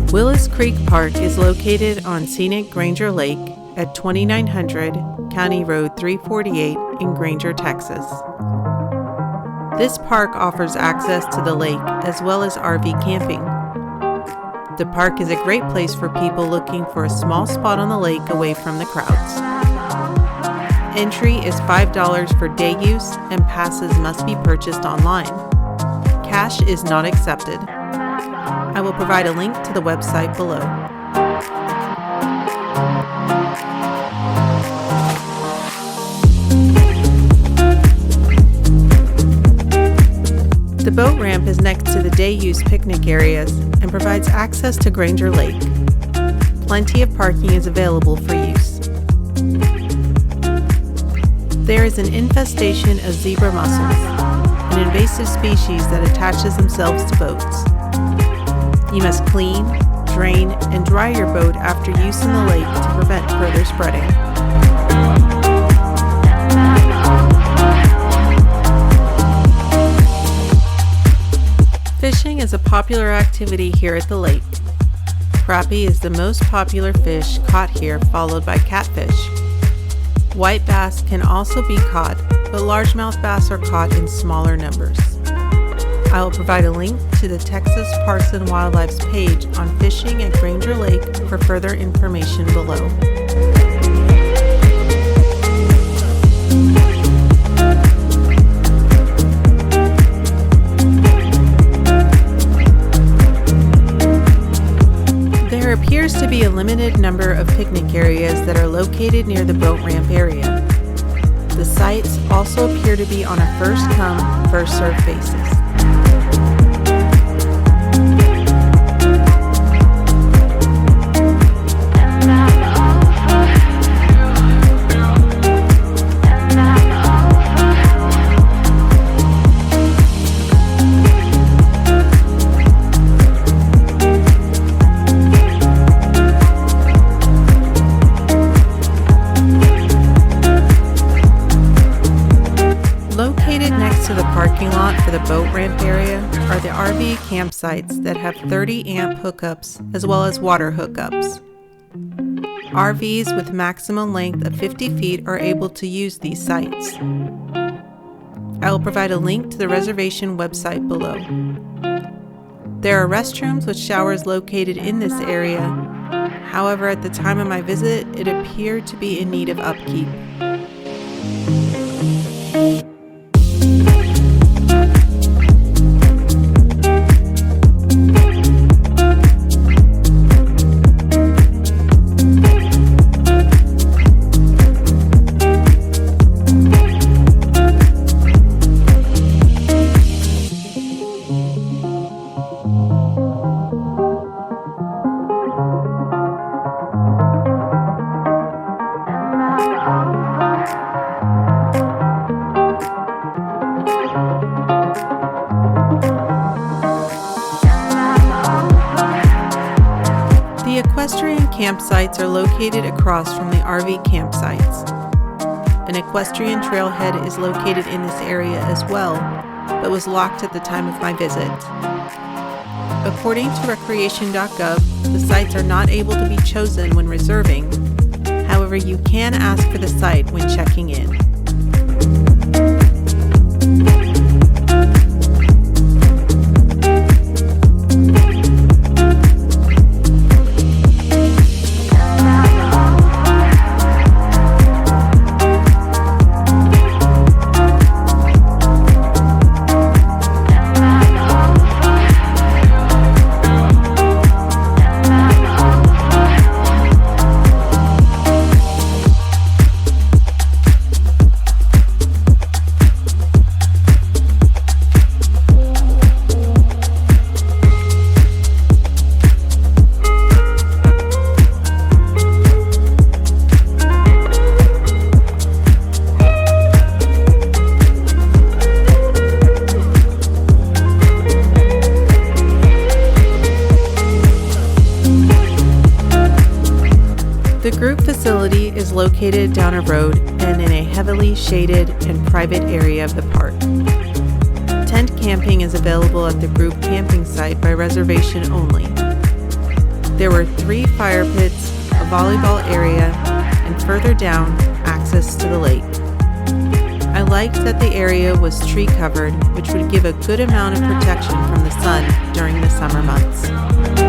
Willis Creek Park is located on scenic Granger Lake at 2900 County Road 348 in Granger, Texas. This park offers access to the lake as well as RV camping. The park is a great place for people looking for a small spot on the lake away from the crowds. Entry is $5 for day use and passes must be purchased online. Cash is not accepted. I will provide a link to the website below. The boat ramp is next to the day-use picnic areas and provides access to Granger Lake. Plenty of parking is available for use. There is an infestation of zebra mussels, an invasive species that attaches themselves to boats. You must clean, drain, and dry your boat after use in the lake to prevent further spreading. Fishing is a popular activity here at the lake. Crappie is the most popular fish caught here, followed by catfish. White bass can also be caught, but largemouth bass are caught in smaller numbers. I will provide a link to the Texas Parks and Wildlife's page on fishing at Granger Lake for further information below. There appears to be a limited number of picnic areas that are located near the boat ramp area. The sites also appear to be on a first-come, first-served basis. Located next to the parking lot for the boat ramp area are the RV campsites that have 30 amp hookups as well as water hookups. RVs with maximum length of 50 feet are able to use these sites. I will provide a link to the reservation website below. There are restrooms with showers located in this area. However, at the time of my visit, it appeared to be in need of upkeep. The equestrian campsites are located across from the RV campsites. An equestrian trailhead is located in this area as well, but was locked at the time of my visit. According to recreation.gov, the sites are not able to be chosen when reserving. However, you can ask for the site when checking in. facility is located down a road and in a heavily shaded and private area of the park. Tent camping is available at the group camping site by reservation only. There were 3 fire pits, a volleyball area, and further down, access to the lake. I liked that the area was tree covered, which would give a good amount of protection from the sun during the summer months.